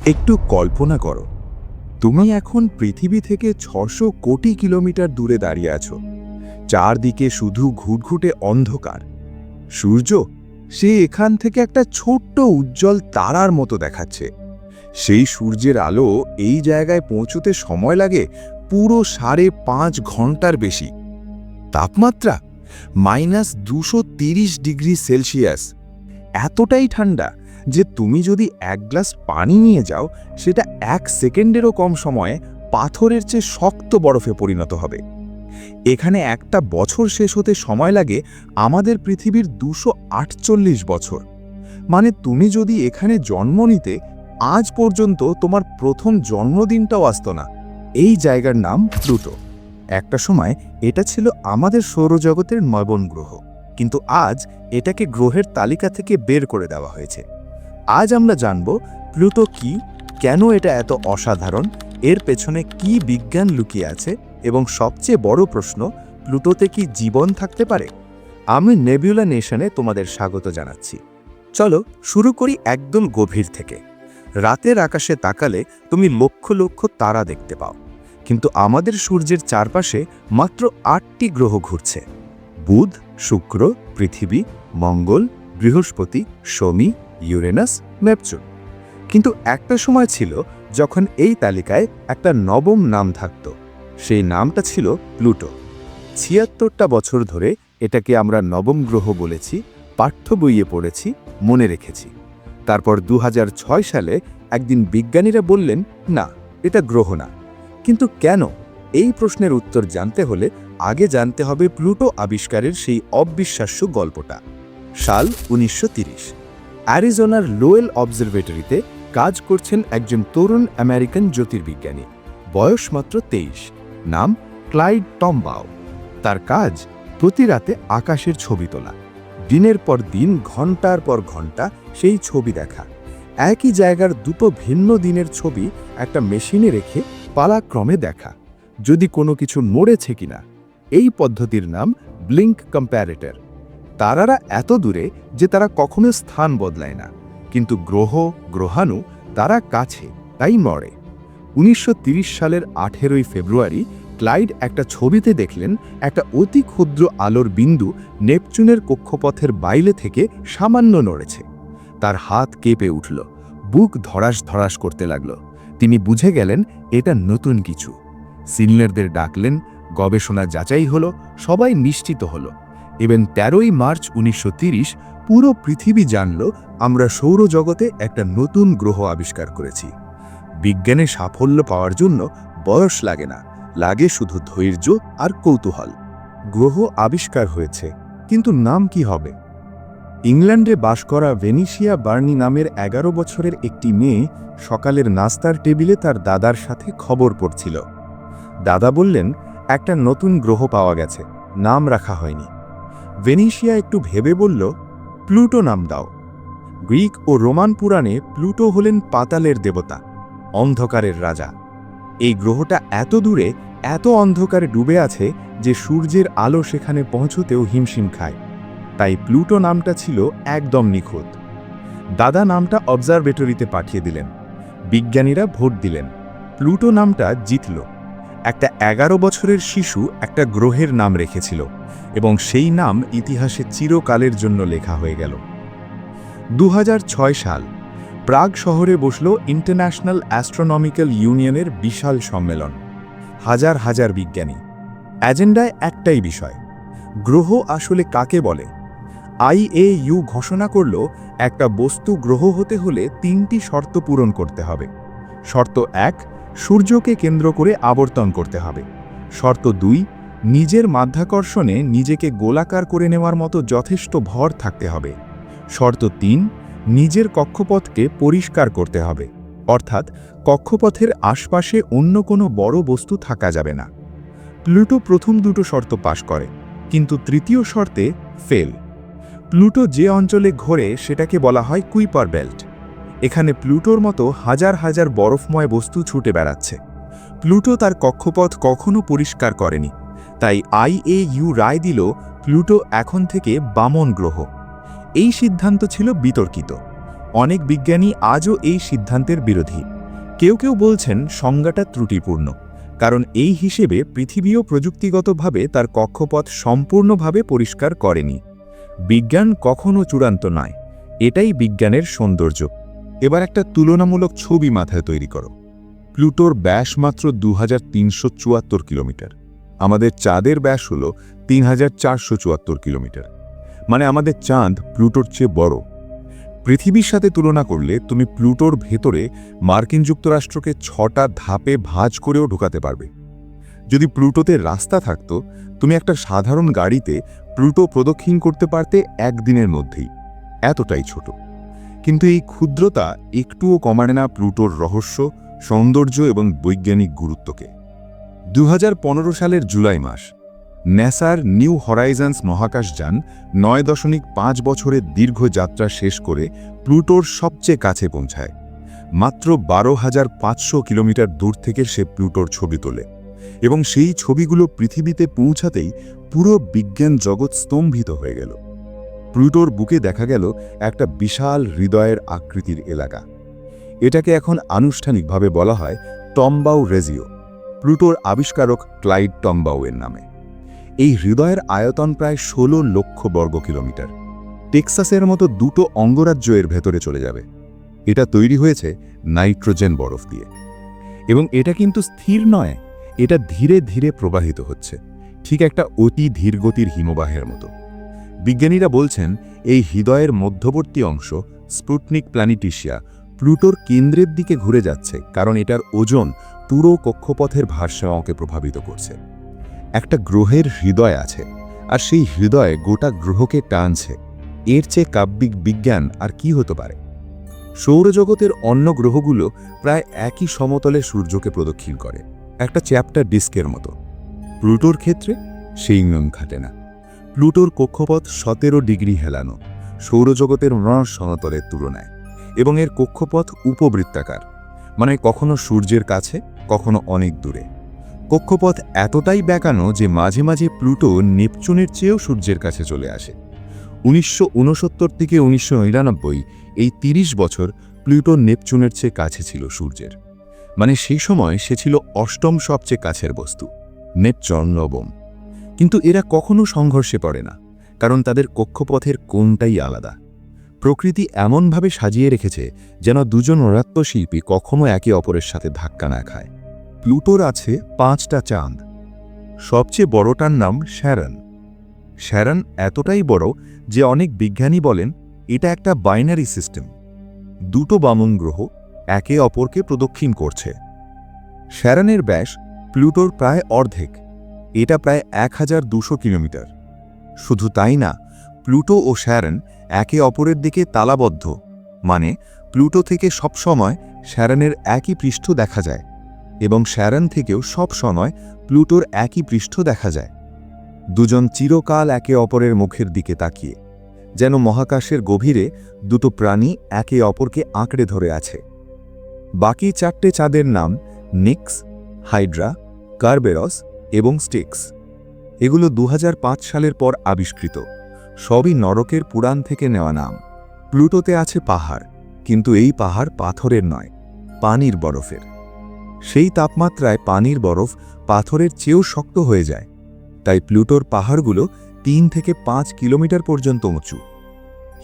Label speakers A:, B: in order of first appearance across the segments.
A: একটু কল্পনা করো, তুমি এখন পৃথিবী থেকে ৬০০ কোটি কিলোমিটার দূরে দাঁড়িয়ে আছো। চারদিকে শুধু ঘুটঘুটে অন্ধকার। সূর্য, সে এখান থেকে একটা ছোট্ট উজ্জ্বল তারার মতো দেখাচ্ছে। সেই সূর্যের আলো এই জায়গায় পৌঁছতে সময় লাগে পুরো ৫.৫ ঘন্টার বেশি। তাপমাত্রা -২৩০ ডিগ্রি সেলসিয়াস। এতটাই ঠান্ডা যে তুমি যদি এক গ্লাস পানি নিয়ে যাও, সেটা ১ সেকেন্ডেরও কম সময়ে পাথরের চেয়ে শক্ত বরফে পরিণত হবে। এখানে একটা বছর শেষ হতে সময় লাগে আমাদের পৃথিবীর ২৪৮ বছর। মানে তুমি যদি এখানে জন্ম নিতে, আজ পর্যন্ত তোমার প্রথম জন্মদিনটাও আসত না। এই জায়গার নাম প্লুটো। একটা সময় এটা ছিল আমাদের সৌরজগতের নবম গ্রহ, কিন্তু আজ এটাকে গ্রহের তালিকা থেকে বের করে দেওয়া হয়েছে। আজ আমরা জানব প্লুটো কি, কেন এটা এত অসাধারণ, এর পেছনে কি বিজ্ঞান লুকিয়ে আছে, এবং সবচেয়ে বড় প্রশ্ন, প্লুটোতে কি জীবন থাকতে পারে। আমি নেবিউলা নেশনে তোমাদের স্বাগত জানাচ্ছি। চলো শুরু করি একদম গভীর থেকে। রাতের আকাশে তাকালে তুমি লক্ষ লক্ষ তারা দেখতে পাও, কিন্তু আমাদের সূর্যের চারপাশে মাত্র ৮টি গ্রহ ঘুরছে: বুধ, শুক্র, পৃথিবী, মঙ্গল, বৃহস্পতি, শনি, ইউরেনাস, নেপচুন। কিন্তু একটা সময় ছিল যখন এই তালিকায় একটা নবম নাম থাকত। সেই নামটা ছিল প্লুটো। ৭৬টা বছর ধরে এটাকে আমরা নবম গ্রহ বলেছি, পাঠ্য বইয়ে পড়েছি, মনে রেখেছি। তারপর ২০০৬ সালে একদিন বিজ্ঞানীরা বললেন, না, এটা গ্রহ না। কিন্তু কেন? এই প্রশ্নের উত্তর জানতে হলে আগে জানতে হবে প্লুটো আবিষ্কারের সেই অবিশ্বাস্য গল্পটা। সাল ১৯৩০। অ্যারিজোনার লোয়েল অবজারভেটরিতে কাজ করছেন একজন তরুণ আমেরিকান জ্যোতির্বিজ্ঞানী। বয়স মাত্র ২৩। নাম ক্লাইড টমবাউ। তার কাজ প্রতি রাতে আকাশের ছবি তোলা। দিনের পর দিন, ঘন্টার পর ঘন্টা সেই ছবি দেখা। একই জায়গার দুটো ভিন্ন দিনের ছবি একটা মেশিনে রেখে পালাক্রমে দেখা, যদি কোনো কিছু নড়েছে কিনা। এই পদ্ধতির নাম ব্লিঙ্ক কম্প্যারেটর। তারারা এত দূরে যে তারা কখনো স্থান বদলায় না, কিন্তু গ্রহ, গ্রহাণু, তারা কাছে, তাই নড়ে। ১৯৩০ সালের ১৮ই ফেব্রুয়ারি ক্লাইড একটা ছবিতে দেখলেন একটা অতি ক্ষুদ্র আলোর বিন্দু নেপচুনের কক্ষপথের বাইরে থেকে সামান্য নড়েছে। তার হাত কেঁপে উঠল, বুক ধড়াস ধড়াস করতে লাগল। তিনি বুঝে গেলেন এটা নতুন কিছু। সিনিয়রদের ডাকলেন, গবেষণা যাচাই হলো, সবাই নিশ্চিত হলো। এবং ১৩ই মার্চ ১৯৩০ পুরো পৃথিবী জানল আমরা সৌরজগতে একটা নতুন গ্রহ আবিষ্কার করেছি। বিজ্ঞানে সাফল্য পাওয়ার জন্য বয়স লাগে না, লাগে শুধু ধৈর্য আর কৌতূহল। গ্রহ আবিষ্কার হয়েছে, কিন্তু নাম কি হবে? ইংল্যান্ডে বাস করা ভেনিসিয়া বার্নি নামের ১১ বছরের একটি মেয়ে সকালের নাস্তার টেবিলে তার দাদার সাথে খবর পড়ছিল। দাদা বললেন, একটা নতুন গ্রহ পাওয়া গেছে, নাম রাখা হয়নি। ভেনিসিয়া একটু ভেবে বলল, প্লুটো নাম দাও। গ্রিক ও রোমান পুরাণে প্লুটো হলেন পাতালের দেবতা, অন্ধকারের রাজা। এই গ্রহটা এত দূরে, এত অন্ধকারে ডুবে আছে যে সূর্যের আলো সেখানে পৌঁছতেও হিমশিম খায়। তাই প্লুটো নামটা ছিল একদম নিখুঁত। দাদা নামটা অবজারভেটরিতে পাঠিয়ে দিলেন। বিজ্ঞানীরা ভোট দিলেন। প্লুটো নামটা জিতল। একটা ১১ বছরের শিশু একটা গ্রহের নাম রেখেছিল, এবং সেই নাম ইতিহাসে চিরকালের জন্য লেখা হয়ে গেল। ২০০৬ সাল, প্রাগ শহরে বসল ইন্টারন্যাশনাল অ্যাস্ট্রোনমিক্যাল ইউনিয়নের বিশাল সম্মেলন। হাজার হাজার বিজ্ঞানী। এজেন্ডায় একটাই বিষয়, গ্রহ আসলে কাকে বলে। IAU ঘোষণা করল একটা বস্তু গ্রহ হতে হলে ৩টি শর্ত পূরণ করতে হবে। শর্ত ১, সূর্যকে কেন্দ্র করে আবর্তন করতে হবে। শর্ত ২, নিজের মাধ্যাকর্ষণে নিজেকে গোলাকার করে নেওয়ার মতো যথেষ্ট ভর থাকতে হবে। শর্ত ৩, নিজের কক্ষপথকে পরিষ্কার করতে হবে, অর্থাৎ কক্ষপথের আশপাশে অন্য কোনো বড় বস্তু থাকা যাবে না। প্লুটো প্রথম দুটো শর্ত পাশ করে, কিন্তু তৃতীয় শর্তে ফেল। প্লুটো যে অঞ্চলে ঘোরে সেটাকে বলা হয় কুইপার বেল্ট। এখানে প্লুটোর মতো হাজার হাজার বরফময় বস্তু ছুটে বেড়াচ্ছে। প্লুটো তার কক্ষপথ কখনো পরিষ্কার করেনি, তাই IAU রায় দিল প্লুটো এখন থেকে বামন গ্রহ। এই সিদ্ধান্ত ছিল বিতর্কিত। অনেক বিজ্ঞানী আজও এই সিদ্ধান্তের বিরোধী। কেউ কেউ বলছেন সংজ্ঞাটা ত্রুটিপূর্ণ, কারণ এই হিসেবে পৃথিবীও প্রযুক্তিগতভাবে তার কক্ষপথ সম্পূর্ণভাবে পরিষ্কার করেনি। বিজ্ঞান কখনো চূড়ান্ত নয়, এটাই বিজ্ঞানের সৌন্দর্য। এবার একটা তুলনামূলক ছবি মাথায় তৈরি করো। প্লুটোর ব্যাস মাত্র 2374 কিলোমিটার, আমাদের চাঁদের ব্যাস হল 3474 কিলোমিটার। মানে আমাদের চাঁদ প্লুটোর চেয়ে বড়। পৃথিবীর সাথে তুলনা করলে তুমি প্লুটোর ভেতরে মার্কিন যুক্তরাষ্ট্রকে 6টা ধাপে ভাঁজ করেও ঢোকাতে পারবে। যদি প্লুটোতে রাস্তা থাকতো, তুমি একটা সাধারণ গাড়িতে প্লুটো প্রদক্ষিণ করতে পারতে একদিনের মধ্যেই। এতটাই ছোট। কিন্তু এই ক্ষুদ্রতা একটুও কমায় না প্লুটোর রহস্য, সৌন্দর্য এবং বৈজ্ঞানিক গুরুত্বকে। 2015 সালের জুলাই মাস ন্যাসার নিউ হরাইজন্স মহাকাশযান 9.5 বছরের দীর্ঘ যাত্রা শেষ করে প্লুটোর সবচেয়ে কাছে পৌঁছায়। মাত্র 12,500 কিলোমিটার দূর থেকে সে প্লুটোর ছবি তোলে, এবং সেই ছবিগুলো পৃথিবীতে পৌঁছাতেই পুরো বিজ্ঞান জগৎ স্তম্ভিত হয়ে গেল। প্লুটোর বুকে দেখা গেল একটা বিশাল হৃদয়ের আকৃতির এলাকা। এটাকে এখন আনুষ্ঠানিকভাবে বলা হয় টম্বাউ রেজিও, প্লুটোর আবিষ্কারক ক্লাইড টম্বাউয়ের নামে। এই হৃদয়ের আয়তন প্রায় 16 লক্ষ বর্গ কিলোমিটার। টেক্সাসের মতো 2টো অঙ্গরাজ্য এর ভেতরে চলে যাবে। এটা তৈরি হয়েছে নাইট্রোজেন বরফ দিয়ে। এবং এটা কিন্তু স্থির নয়, এটা ধীরে ধীরে প্রবাহিত হচ্ছে, ঠিক একটা অতি ধীরগতির হিমবাহের মতো। বিজ্ঞানীরা বলছেন এই হৃদয়ের মধ্যবর্তী অংশ, স্পুটনিক প্ল্যানেটেশিয়া, প্লুটোর কেন্দ্রের দিকে ঘুরে যাচ্ছে, কারণ এটার ওজন পুরো কক্ষপথের ভারসাম্যকে প্রভাবিত করছে। একটা গ্রহের হৃদয় আছে, আর সেই হৃদয় গোটা গ্রহকে টানছে। এর চেয়ে কাব্যিক বিজ্ঞান আর কি হতে পারে? সৌরজগতের অন্য গ্রহগুলো প্রায় একই সমতলে সূর্যকে প্রদক্ষিণ করে, একটা চ্যাপ্টার ডিস্কের মতো। প্লুটোর ক্ষেত্রে সেই নিয়ম খাটে না। প্লুটোর কক্ষপথ 17 ডিগ্রি হেলানো সৌরজগতের সমতলের তুলনায়, এবং এর কক্ষপথ উপবৃত্তাকার, মানে কখনো সূর্যের কাছে, কখনো অনেক দূরে। কক্ষপথ এতটাই বেঁকানো যে মাঝে মাঝে প্লুটো নেপচুনের চেয়েও সূর্যের কাছে চলে আসে। 1969 থেকে 1999 এই 30 বছর প্লুটো নেপচুনের চেয়ে কাছে ছিল সূর্যের। মানে সেই সময় সে ছিল 8ম সবচেয়ে কাছের বস্তু, নেপচুন 9ম। কিন্তু এরা কখনো সংঘর্ষে পড়ে না, কারণ তাদের কক্ষপথের কোণটাই আলাদা। প্রকৃতি এমনভাবে সাজিয়ে রেখেছে যেন দুজন নৃত্যশিল্পী কখনো একে অপরের সাথে ধাক্কা না খায়। প্লুটোর আছে 5টা চাঁদ। সবচেয়ে বড়টার নাম শ্যারন। শ্যারন এতটাই বড় যে অনেক বিজ্ঞানী বলেন এটা একটা বাইনারি সিস্টেম। 2টো বামন গ্রহ একে অপরকে প্রদক্ষিণ করছে। শ্যারনের ব্যাস প্লুটোর প্রায় অর্ধেক, এটা প্রায় 1200 কিলোমিটার। শুধু তাই না, প্লুটো ও শ্যারন একে অপরের দিকে তালাবদ্ধ, মানে প্লুটো থেকে সবসময় শ্যারনের একই পৃষ্ঠ দেখা যায়, এবং শ্যারন থেকেও সব সময় প্লুটোর একই পৃষ্ঠ দেখা যায়। দুজন চিরকাল একে অপরের মুখের দিকে তাকিয়ে, যেন মহাকাশের গভীরে 2টো প্রাণী একে অপরকে আঁকড়ে ধরে আছে। বাকি 4টে চাঁদের নাম নিক্স, হাইড্রা, কারবেরস এবং স্টিক্স। এগুলো 2005 সালের পর আবিষ্কৃত, সবই নরকের পুরাণ থেকে নেওয়া নাম। প্লুটোতে আছে পাহাড়, কিন্তু এই পাহাড় পাথরের নয়, পানির বরফের। সেই তাপমাত্রায় পানির বরফ পাথরের চেয়েও শক্ত হয়ে যায়, তাই প্লুটোর পাহাড়গুলো 3 থেকে 5 কিলোমিটার পর্যন্ত উঁচু।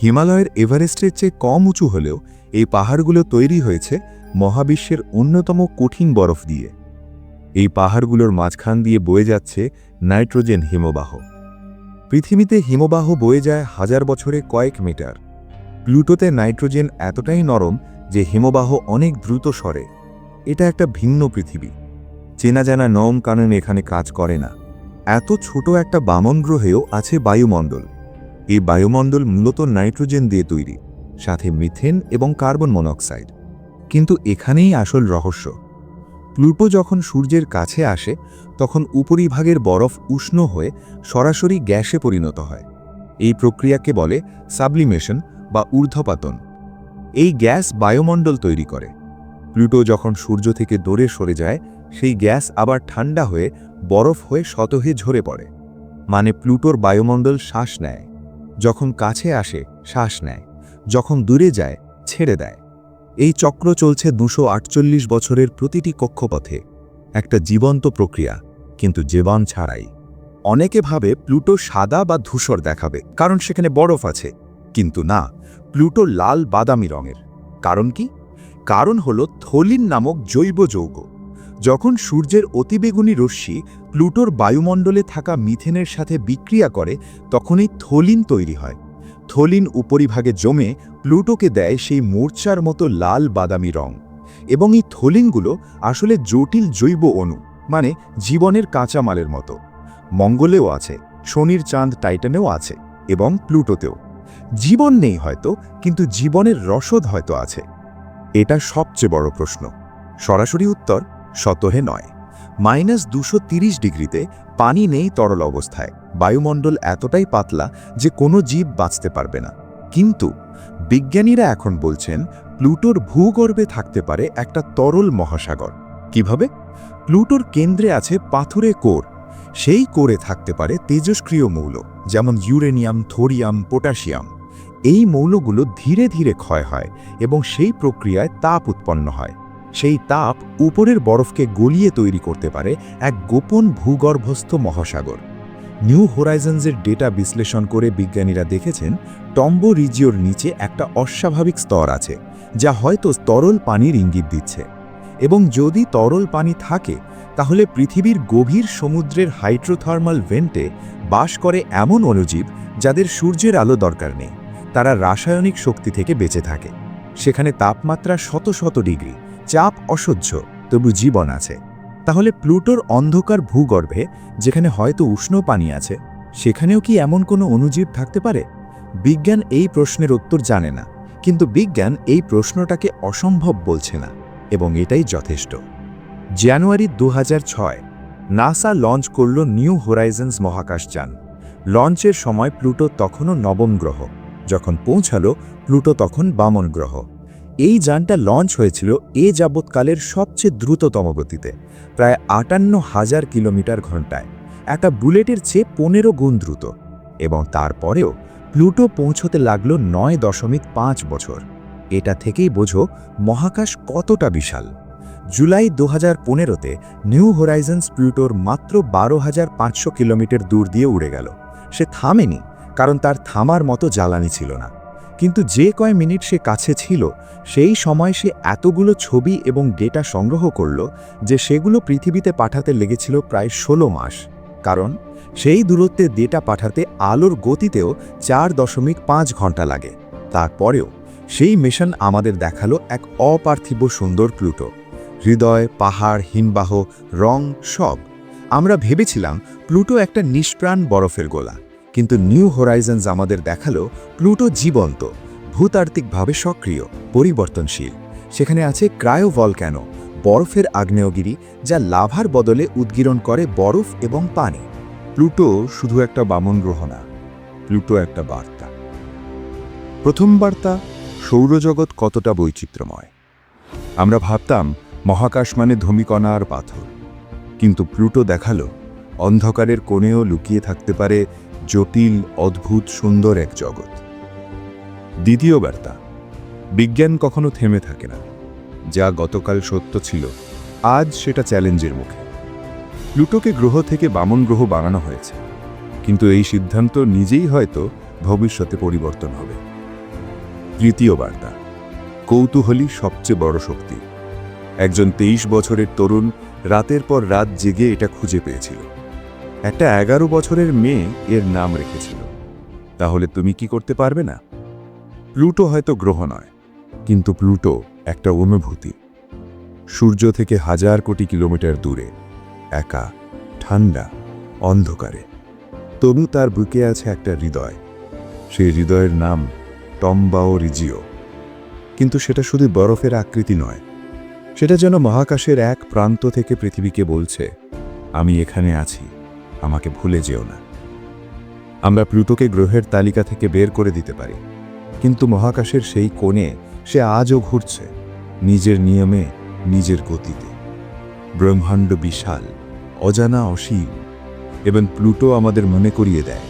A: হিমালয়ের এভারেস্টের চেয়ে কম উঁচু হলেও এই পাহাড়গুলো তৈরি হয়েছে মহাবিশ্বের অন্যতম কঠিন বরফ দিয়ে। এই পাহাড়গুলোর মাঝখান দিয়ে বয়ে যাচ্ছে নাইট্রোজেন হিমবাহ। পৃথিবীতে হিমবাহ বয়ে যায় 1000 বছরে কয়েক মিটার। প্লুটোতে নাইট্রোজেন এতটাই নরম যে হিমবাহ অনেক দ্রুত সরে। এটা একটা ভিন্ন পৃথিবী, চেনা জানা নিয়ম কানুন এখানে কাজ করে না। এত ছোট একটা বামন গ্রহেও আছে বায়ুমণ্ডল। এই বায়ুমণ্ডল মূলত নাইট্রোজেন দিয়ে তৈরি, সাথে মিথেন এবং কার্বন মনোক্সাইড। কিন্তু এখানেই আসল রহস্য। প্লুটো যখন সূর্যের কাছে আসে তখন উপরিভাগের বরফ উষ্ণ হয়ে সরাসরি গ্যাসে পরিণত হয়। এই প্রক্রিয়াকে বলে সাবলিমেশন বা ঊর্ধ্বপাতন। এই গ্যাস বায়ুমণ্ডল তৈরি করে। প্লুটো যখন সূর্য থেকে দূরে সরে যায়, সেই গ্যাস আবার ঠান্ডা হয়ে বরফ হয়ে সতহে ঝরে পড়ে। মানে প্লুটোর বায়ুমণ্ডল শ্বাস নেয়, যখন কাছে আসে শ্বাস নেয়, যখন দূরে যায় ছেড়ে দেয়। এই চক্র চলছে 248 বছরের প্রতিটি কক্ষপথে, একটা জীবন্ত প্রক্রিয়া, কিন্তু জীবন ছাড়াই। অনেকে ভাবে প্লুটো সাদা বা ধূসর দেখাবে কারণ সেখানে বরফ আছে, কিন্তু না, প্লুটো লাল বাদামি রঙের। কারণ কি? কারণ হলো থলিন নামক জৈব যৌগ। যখন সূর্যের অতিবেগুনি রশ্মি প্লুটোর বায়ুমণ্ডলে থাকা মিথেনের সাথে বিক্রিয়া করে, তখনই থলিন তৈরি হয়। থলিন উপরিভাগে জমে প্লুটোকে দেয় সেই মূর্ছার মতো লাল বাদামি রং। এবং এই থলিনগুলো আসলে জটিল জৈব অণু, মানে জীবনের কাঁচামালের মতো। মঙ্গলেও আছে, শনির চাঁদ টাইটানেও আছে, এবং প্লুটোতেও। জীবন নেই হয়তো, কিন্তু জীবনের রসদ হয়তো আছে। এটা সবচেয়ে বড় প্রশ্ন। সরাসরি উত্তর সতহে নয়। -230 ডিগ্রিতে পানি নেই তরল অবস্থায়, বায়ুমণ্ডল এতটাই পাতলা যে কোনো জীব বাঁচতে পারবে না। কিন্তু বিজ্ঞানীরা এখন বলছেন প্লুটোর ভূগর্ভে থাকতে পারে একটা তরল মহাসাগর। কিভাবে? প্লুটোর কেন্দ্রে আছে পাথুরে কোর। সেই কোরে থাকতে পারে তেজস্ক্রিয় মৌল, যেমন ইউরেনিয়াম, থোরিয়াম, পটাশিয়াম। এই মৌলগুলো ধীরে ধীরে ক্ষয় হয় এবং সেই প্রক্রিয়ায় তাপ উৎপন্ন হয়। সেই তাপ উপরের বরফকে গলিয়ে তৈরি করতে পারে এক গোপন ভূগর্ভস্থ মহাসাগর। নিউ হোরাইজন্সের ডেটা বিশ্লেষণ করে বিজ্ঞানীরা দেখেছেন টম্বো রিজিওর নিচে একটা অস্বাভাবিক স্তর আছে, যা হয়তো তরল পানির ইঙ্গিত দিচ্ছে। এবং যদি তরল পানি থাকে, তাহলে পৃথিবীর গভীর সমুদ্রের হাইড্রোথার্মাল ভেন্টে বাস করে এমন অণুজীব যাদের সূর্যের আলো দরকার নেই। তারা রাসায়নিক শক্তি থেকে বেঁচে থাকে। সেখানে তাপমাত্রা শত শত ডিগ্রি, চাপ অসহ্য, তবু জীবন আছে। তাহলে প্লুটোর অন্ধকার ভূগর্ভে, যেখানে হয়তো উষ্ণ পানি আছে, সেখানেও কি এমন কোনো অণুজীব থাকতে পারে? বিজ্ঞান এই প্রশ্নের উত্তর জানে না, কিন্তু বিজ্ঞান এই প্রশ্নটাকে অসম্ভব বলছে না, এবং এটাই যথেষ্ট। জানুয়ারি 2006 নাসা লঞ্চ করল নিউ হোরাইজন্স মহাকাশযান। লঞ্চের সময় প্লুটো তখনও নবম গ্রহ। যখন পৌঁছালো, প্লুটো তখন বামন গ্রহ। এই যানটা লঞ্চ হয়েছিল এ যাবৎকালের সবচেয়ে দ্রুততম গতিতে, প্রায় 58,000 কিলোমিটার ঘন্টায়, একটা বুলেটের চেয়ে 15 গুণ দ্রুত। এবং তারপরেও প্লুটো পৌঁছতে লাগলো 9.5 বছর। এটা থেকেই বোঝো মহাকাশ কতটা বিশাল। জুলাই 2015-তে নিউ হোরাইজন্স প্লুটোর মাত্র 12,500 কিলোমিটার দূর দিয়ে উড়ে গেল। সে থামেনি, কারণ তার থামার মতো জ্বালানি ছিল না। কিন্তু যে কয় মিনিট সে কাছে ছিল, সেই সময় সে এতগুলো ছবি এবং ডেটা সংগ্রহ করল যে সেগুলো পৃথিবীতে পাঠাতে লেগেছিল প্রায় 16 মাস। কারণ সেই দূরত্বে ডেটা পাঠাতে আলোর গতিতেও 4.5 ঘন্টা লাগে। তারপরেও সেই মিশন আমাদের দেখালো এক অপার্থিব সুন্দর প্লুটো। হৃদয়, পাহাড়, হিমবাহ, রং সব। আমরা ভেবেছিলাম প্লুটো একটা নিষ্প্রাণ বরফের গোলা, কিন্তু নিউ হোরাইজন্স আমাদের দেখালো প্লুটো জীবন্ত, ভূতাত্ত্বিকভাবে সক্রিয়, পরিবর্তনশীল। সেখানে আছে ক্রায়োভলক্যানো, বরফের আগ্নেয়গিরি, যা লাভার বদলে উদ্গীরণ করে বরফ এবং পানি। প্লুটো শুধু একটা বামন গ্রহ না, প্লুটো একটা বার্তা। প্রথম বার্তা, সৌরজগৎ কতটা বৈচিত্র্যময়। আমরা ভাবতাম মহাকাশ মানে ধূমিকণা আর পাথর, কিন্তু প্লুটো দেখালো অন্ধকারের কোণেও লুকিয়ে থাকতে পারে জটিল, অদ্ভুত, সুন্দর এক জগৎ। দ্বিতীয় বার্তা, বিজ্ঞান কখনো থেমে থাকে না। যা গতকাল সত্য ছিল, আজ সেটা চ্যালেঞ্জের মুখে। প্লুটোকে গ্রহ থেকে বামন গ্রহ বানানো হয়েছে, কিন্তু এই সিদ্ধান্ত নিজেই হয়তো ভবিষ্যতে পরিবর্তন হবে। তৃতীয় বার্তা, কৌতূহলী সবচেয়ে বড় শক্তি। একজন 23 বছরের তরুণ রাতের পর রাত জেগে এটা খুঁজে পেয়েছিল। একটা 11 বছরের মেয়ে এর নাম রেখেছিল। তাহলে তুমি কি করতে পারবে না? প্লুটো হয়তো গ্রহ নয়, কিন্তু প্লুটো একটা অনুভূতি। সূর্য থেকে হাজার কোটি কিলোমিটার দূরে, একা, ঠান্ডা, অন্ধকারে, তবু তার বুকে আছে একটা হৃদয়। সেই হৃদয়ের নাম টম্বাও রিজিও। কিন্তু সেটা শুধু বরফের আকৃতি নয়, সেটা যেন মহাকাশের এক প্রান্ত থেকে পৃথিবীকে বলছে, আমি এখানে আছি, আমাকে ভুলে যেও না। আমরা প্লুটোকে গ্রহের তালিকা থেকে বের করে দিতে পারি, কিন্তু মহাকাশের সেই কোণে সে আজও ঘুরছে, নিজের নিয়মে, নিজের গতিতে। ব্রহ্মাণ্ড বিশাল, অজানা, অসীম, এবং প্লুটো আমাদের মনে করিয়ে দেয়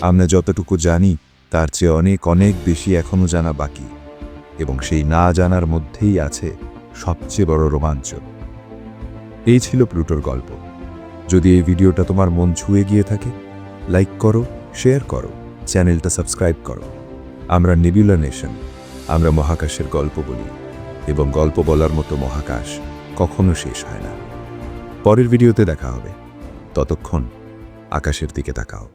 A: আমরা যতটুকু জানি তার চেয়ে অনেক অনেক বেশি এখনো জানা বাকি। এবং সেই না জানার মধ্যেই আছে সবচেয়ে বড় রোমাঞ্চ। এই ছিল প্লুটোর গল্প। যদি এই ভিডিওটা তোমার মন ছুঁয়ে গিয়ে থাকে, লাইক করো, শেয়ার করো, চ্যানেলটা সাবস্ক্রাইব করো। আমরা নেবুলা নেশন, আমরা মহাকাশের গল্প বলি, এবং গল্প বলার মতো মহাকাশ কখনো শেষ হয় না। পরের ভিডিওতে দেখা হবে। ততক্ষণ আকাশের দিকে তাকাও।